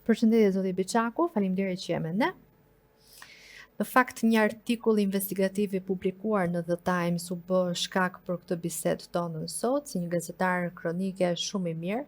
Përshëndetje zoti Biçaku, faleminderit që jam me ne. Në fakt, një artikull investigativ i publikuar në The Times u bë shkak për këtë bisedë tonë sot, si një gazetar kronike shumë i mirë,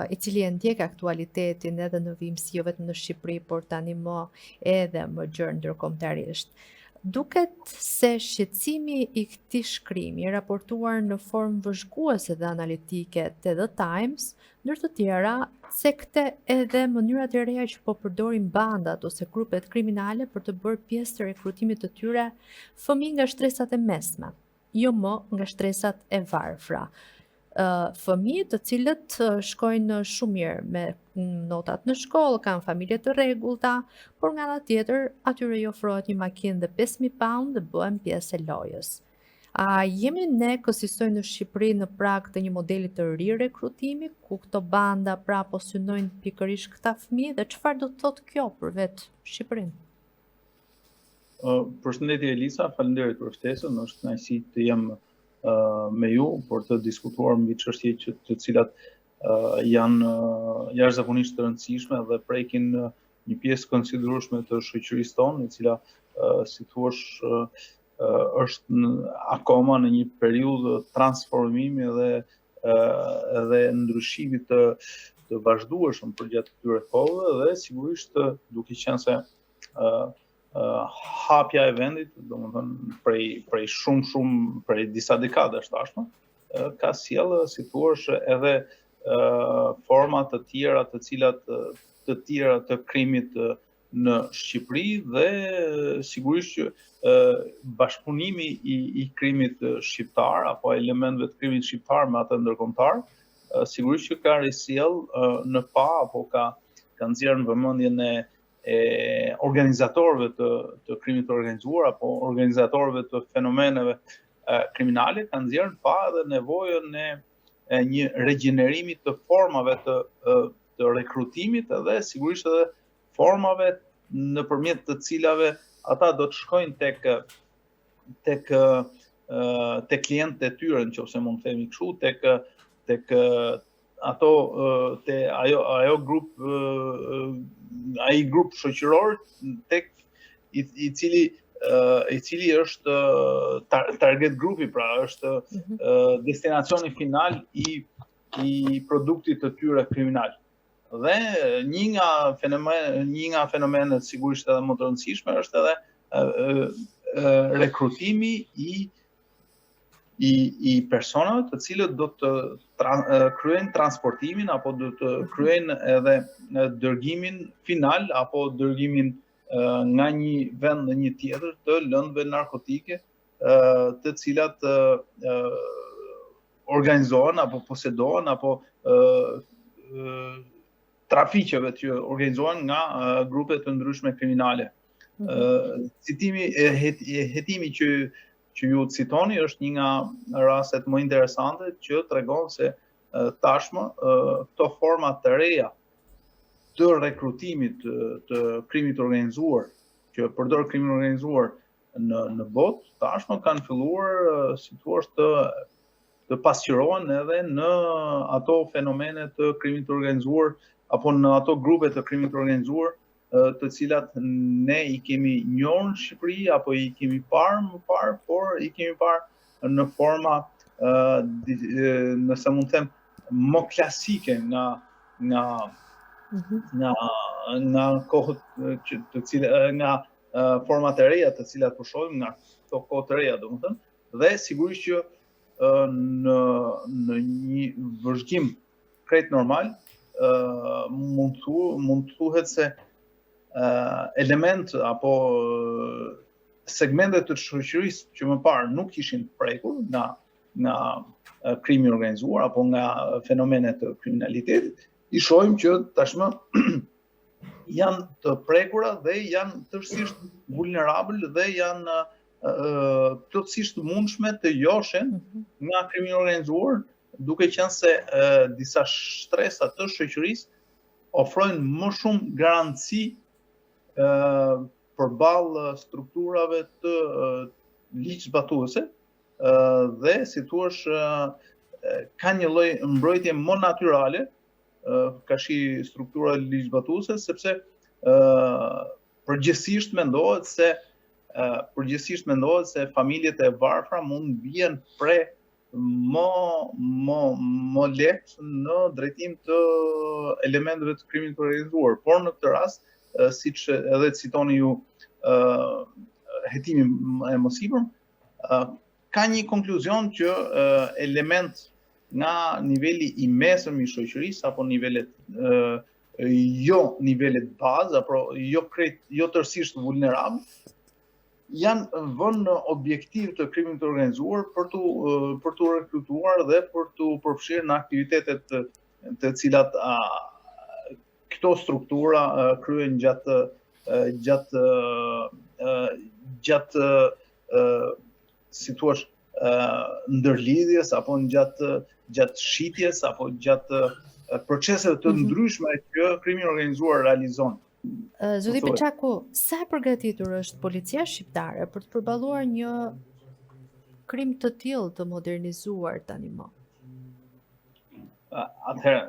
i cili e ndjek aktualitetin edhe në vimësi, jo vetëm në Shqipëri, por tani më edhe më gjërë ndërkombëtarisht. Duket se shqetësimi i këtij shkrimi i raportuar në formë vëzhguese dhe analitike te The Times, ndër të tjera, sekte edhe mënyrat e reja që po përdorin bandat ose grupet kriminale për të bërë pjesë të rekrutimit të tyre fëmijë nga shtresat e mesme, jo më nga shtresat e varfra. Fëmijë të cilët shkojnë shumë mirë me notat në shkollë, kanë familje të rregullta, por nga ana tjetër atyre i ofrohet një makinë dhe 5.000 pound dhe bëhen pjesë e lojës. A jemi ne kësaj në Shqipëri në prag të një modeli të ri rekrutimi, ku këto banda pra po synojnë pikërisht këta fëmijë dhe çfarë do të thotë kjo për vetë Shqipërinë? Përshëndetje Elisa, faleminderit për ftesën, është kënaqësi të jem me ju për të diskutuar mbi çështje të cilat janë jashtëzakonisht të rëndësishme dhe prekin një pjesë konsiderueshme të shoqërisë tonë, e cila si thua është akoma në një periudhë transformimi dhe ndryshimi të vazhdueshëm përgjatë këtyre kohëve dhe sigurisht duke qenë se hapja e vendit, domethënë prej shumë prej disa dekadash tashmë, ka sjellë si thua edhe forma të tjera të krimit në Shqipëri dhe sigurisht që bashkëpunimi i krimit shqiptar apo elementëve të krimit shqiptar me atë ndërkombëtar, sigurisht që ka risjell në pa apo ka nxjerrë në vëmendjen e organizatorëve të krimit të organizuar apo organizatorëve të fenomeneve kriminale, ka nxjerrë në pa edhe nevojën e një regjenerimi të formave të rekrutimit edhe sigurisht edhe formave nëpërmjet të cilave ata do të shkojnë tek klientët e tyre, nëse mund të themi kështu, tek ato ajo ai grup shoqëror tek i cili është target grupi, pra është destinacioni final i produktit të tyre kriminal. Dhe një nga fenomenet sigurisht edhe më të rëndësishme është edhe rekrutimi i personave të cilët do të kryejnë transportimin apo do të kryejnë edhe dërgimin final apo dërgimin nga një vend në një tjetër të lëndëve narkotike të cilat organizohen apo posedohen apo trafiqeve që organizohen nga grupe të ndryshme kriminale. Hetimi që ju citoni është një nga rastet më interesante që tregon se tashmë këto forma të reja të rekrutimit të krimit organizuar, që përdor krimin organizuar në botë, tashmë kanë filluar si thua të pasqyrohen edhe në ato fenomene të krimit të organizuar apo në ato grupe të krimit të organizuar të cilat ne i kemi njohur në Shqipëri apo i kemi parë më parë, por i kemi parë në forma nëse mund të them më klasike nga kohët të cilat nga format e reja të cilat po shohim nga këto kohë të reja, domethënë, dhe sigurisht që në një vëzhgim krejt normal mund thuhet se element apo segmente të shoqërisë që më parë nuk ishin prekur nga krimi organizuar apo nga fenomenet të kriminalitetit, i shohim që tashmë janë të prekura dhe janë tërësisht vulnerabël dhe janë plotësisht mundshme të joshen nga krimi organizuar, duke qenë se disa shtresa të shoqërisë ofrojnë më shumë garanci përballë strukturave të ligjzbatuese dhe si thua ka një lloj mbrojtje më natyrale ka shi struktura ligjzbatuese, sepse përgjithsisht mendohet se familjet e varfra mund bien më lehtë në drejtim të elementeve të krimit të organizuar. Por në këtë rast, siç edhe citoni ju hetimin e mosipërm, ka një konkluzion që element nga niveli i mesëm i shoqërisë apo nivelet jo nivelet bazë apo jo tërësisht vulnerabël janë vënë objektiv të krimit të organizuar për tu rekrutuar dhe për tu përfshirë në aktivitetet të cilat këto struktura kryen gjatë si thua ndërlidhjes apo gjatë shitjes apo gjatë proceseve të ndryshme që krimi organizuar realizon. Zoti Piçaku, sa e përgatitur është policia shqiptare për të përballuar një krim të tillë të modernizuar tani më? Atëherë,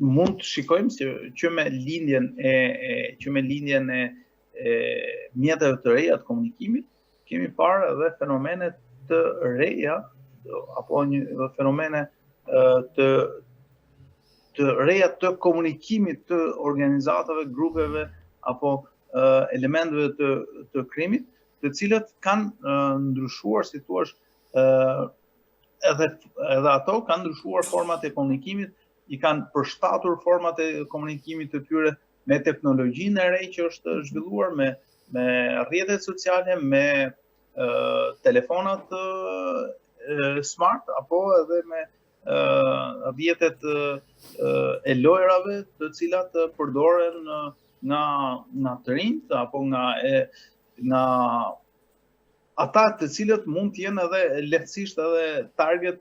mund të shikojmë se që me lindjen e mjeteve të reja të komunikimit, kemi parë edhe fenomene të reja apo fenomene të reja të komunikimit të organizatave, grupeve apo elementeve të krimit, të cilët kanë ndryshuar, si thua, edhe ato kanë ndryshuar format e komunikimit, i kanë përshtatur format e komunikimit të tyre me teknologjinë e re që është zhvilluar, me rrjetet sociale, me telefonat smart, apo edhe me rrjetet e lojrave të cilat përdoren nga të rinjt apo nga ata të cilët mund të jenë edhe lehtësisht edhe target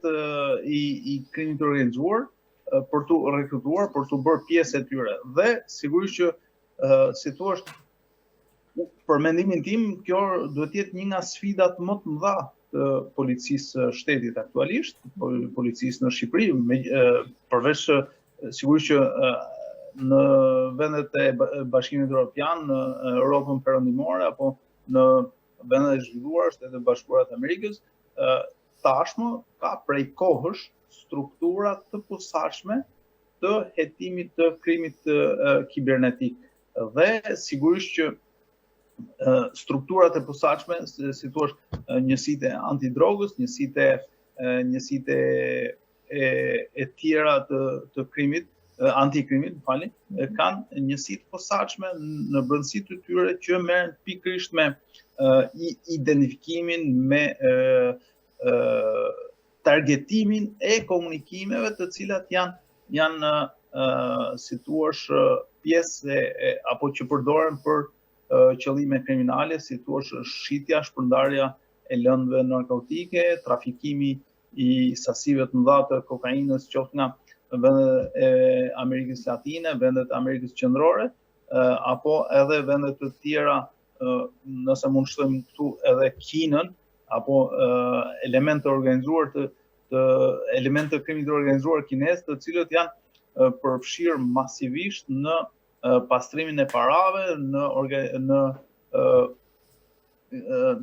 i krimit të organizuar për tu rekrutuar, për tu bërë pjesë e tyre. Dhe sigurisht që si thua, për mendimin tim, kjo duhet jetë një nga sfidat më të mëdha të policisë shtetit aktualisht, policisë në Shqipëri, përveç sigurisht që në vendet e Bashkimit Evropian, në Europën Perëndimore apo në vendet e zhvilluara, Shtetet Bashkuara të Amerikës, tashmë ka prej kohësh struktura të posaçme të hetimit të krimit kibernetik. Dhe sigurisht që strukturat e posaçme, si thua, njësitë e antidrogës, njësitë e tjera të krimit, antikrimit, kanë njësitë posaçme në brendësi të tyre që merren pikërisht me identifikimin, me targetimin e komunikimeve të cilat janë si thua pjesë apo që përdoren për qëllime kriminale, si thua shitja, shpërndarja e lëndëve narkotike, trafikimi i sasive të mëdha të kokainës, qoftë nga vendet e Amerikës Latine, vendet e Amerikës Qendrore, apo edhe vendet të tjera, nëse mund shtojmë këtu edhe Kinën, apo elemente organizuar të elemente të krimit të organizuar kinez, të cilët janë përfshirë masivisht në pastrimin e parave, në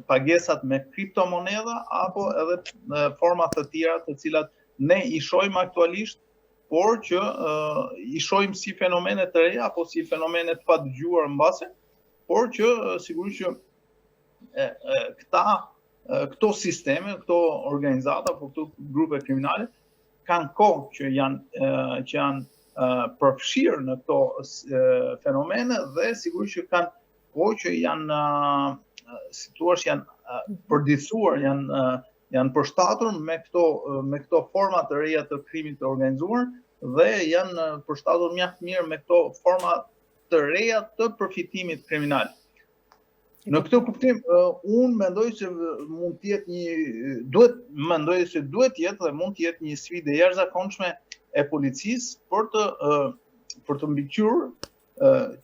pagesat me kriptomonedha, apo edhe format të tjera të cilat ne i shohim aktualisht, por që i shohim si fenomene të reja, apo si fenomene të padëgjuar mbase, por që sigurisht që këto sisteme, këto organizata, apo këto grupe kriminale, kanë kohë që janë përfshirë në këto fenomene dhe sigurisht që kanë kohë që janë, si thua, janë përditësuar, janë përshtatur me këto forma të reja të krimit të organizuar dhe janë përshtatur mjaft mirë me këto forma të reja të përfitimit kriminal. Në këtë kuptim, unë mendoj se mund të jetë duhet të një sfidë e jashtëzakonshme e policisë për të mbikëqyrur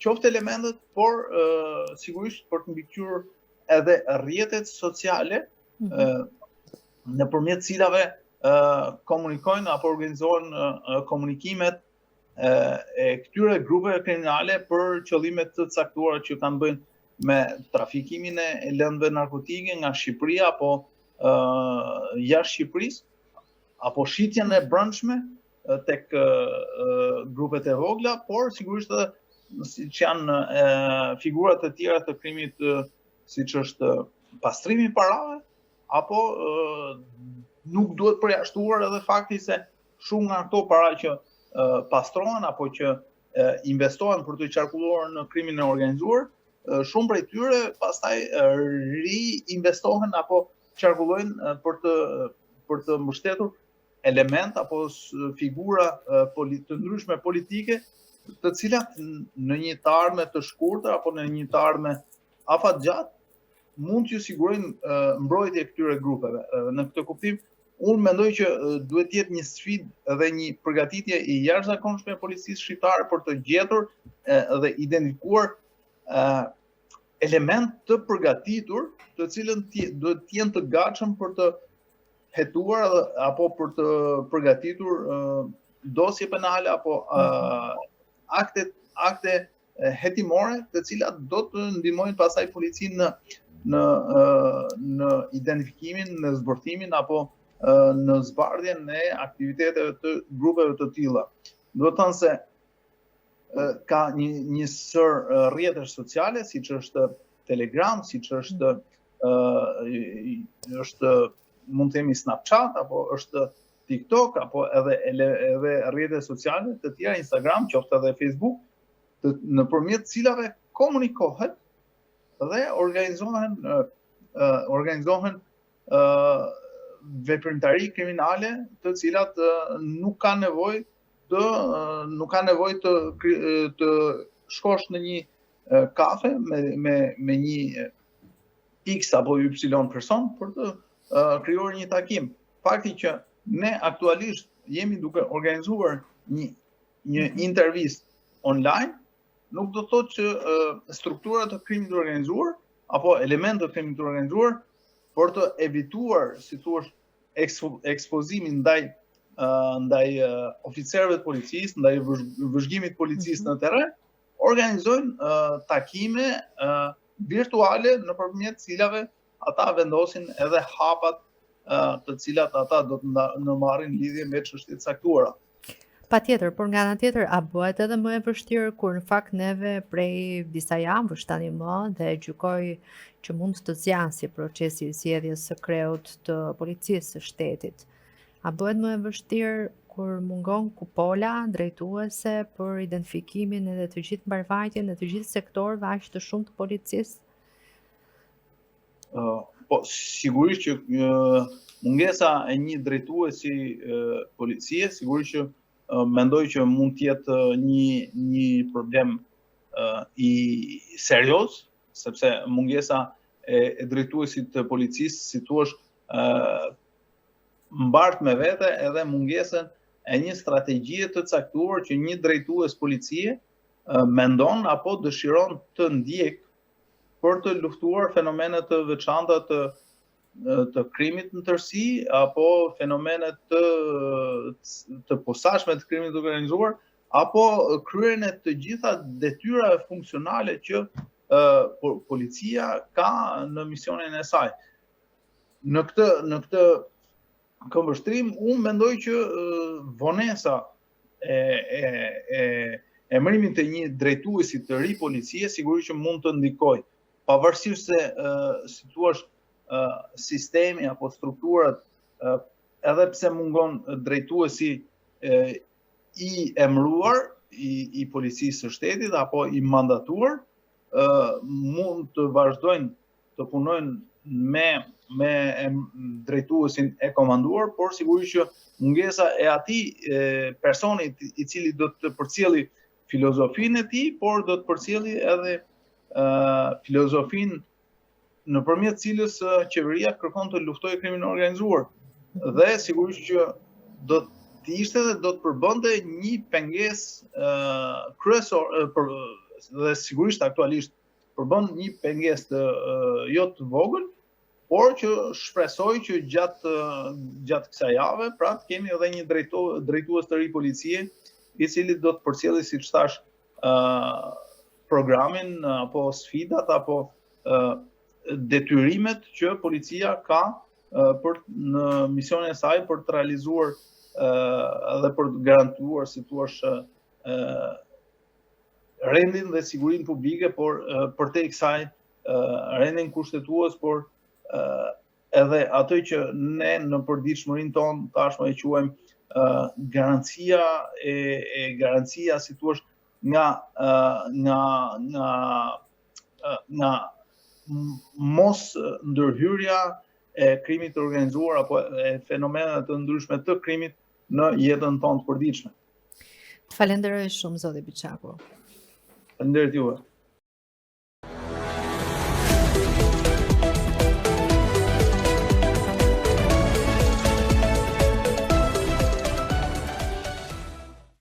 qoftë elementet, por sigurisht për të mbikëqyrur edhe rrjetet sociale nëpërmjet cilave komunikojnë apo organizohen komunikimet e këtyre grupeve kriminale për qëllime të caktuara që kanë bëjnë me trafikimin e lëndëve narkotike nga Shqipëria apo jashtë Shqipërisë, apo shitjen e brendshme tek grupet e vogla, por sigurisht edhe siç janë figura të tjera të krimit, siç është pastrimi i parave, apo nuk duhet përjashtuar edhe fakti se shumë nga ato para që pastrohen apo që investohen për të qarkulluar në krimin e organizuar, shumë prej tyre pastaj riinvestohen apo qarkullojnë për të mbështetur element apo figura të ndryshme politike, të cilat në një të ardhme të shkurtër apo në një të ardhme afatgjatë mund t'ju sigurojnë mbrojtje këtyre grupeve. Në këtë kuptim, unë mendoj që duhet të jetë një sfidë dhe një përgatitje i jashtëzakonshme e policisë shqiptare për të gjetur dhe identifikuar element të përgatitur, të cilën duhet të jenë të gatshëm për të hetuar apo për të përgatitur dosje penale apo akte hetimore, të cilat do të ndihmojnë pastaj policinë në identifikimin, në zbërthimin apo në zbardhjen e aktiviteteve të grupeve të tilla. Do të thënë se ka një sër rrjetesh sociale, siç është Telegram, siç është mund të themi Snapchat, apo është TikTok, apo edhe rrjete sociale të tjera, Instagram, qoftë edhe Facebook, nëpërmjet cilave komunikohet dhe organizohen veprimtari kriminale, të cilat nuk ka nevojë të shkosh në një kafe me një X apo Y person për të krijuar një takim. Fakti që ne aktualisht jemi duke organizuar një intervistë online, nuk do të thotë që strukturat të krimit të organizuar apo elementet të krimit të organizuar për të evituar, si thua, ekspozimin ndaj oficerëve të policisë, ndaj vëzhgimit të policisë në terren, organizojnë takime virtuale nëpërmjet cilave ata vendosin edhe hapat të cilat ata do të marrin lidhje me çështje të caktuara. Patjetër, por nga ana tjetër, a bëhet edhe më e vështirë kur në fakt neve prej disa javësh tani më dhe gjykoj që mund të zgjasë procesi i zgjedhjes së kreut të policisë së shtetit. A bëhet më e vështirë kur mungon kupola drejtuese për identifikimin edhe të gjithë mbarvajtjen e të gjithë sektorëve aq të shumë të policisë? Po, sigurisht që mungesa e një drejtuesi policie, sigurisht që mendoj që mund të jetë një problem i serioz, sepse mungesa e drejtuesit të policisë, si thua, mbart me vete edhe mungesën e një strategjie të caktuar që një drejtues policie mendon apo dëshiron të ndjek për të luftuar fenomene të veçanta të krimit në tërësi apo fenomene të posaçme të krimit të organizuar apo kryerjen e të gjitha detyrave funksionale që policia ka në misionin e saj. Në këtë këmbështrim, unë mendoj që vonesa e emërimit të një drejtuesi të ri policie sigurisht që mund të ndikojë, pavarësisht se si thua sistemi apo strukturat, edhe pse mungon drejtuesi i emëruar i policisë së shtetit apo i mandatuar, mund të vazhdojnë të punojnë me drejtuesin e komanduar, por sigurisht që mungesa e atij personit i cili do të përcjelli filozofinë e tij, por do të përcjelli edhe filozofinë nëpërmjet cilës qeveria kërkon të luftojë krimin e organizuar. Dhe sigurisht që do të ishte dhe do të përbënte një pengesë kryesore dhe sigurisht aktualisht përbën një pengesë jo të vogël, por që shpresoj që gjatë kësaj jave, pra të kemi edhe një drejtues të ri policie, i cili do të përcjellë, siç thash, programin apo sfidat apo detyrimet që policia ka në misionin e saj për të realizuar dhe për të garantuar, si thua, rendin dhe sigurinë publike, por përtej kësaj rendin kushtetues, por edhe atë që ne në përditshmërinë tonë tashmë e quajmë garancia, si thua, nga mos ndërhyrja e krimit të organizuar apo e fenomeneve të ndryshme të krimit në jetën tonë të përditshme. Falenderoj shumë, zoti Biçaku. Faleminderit juve.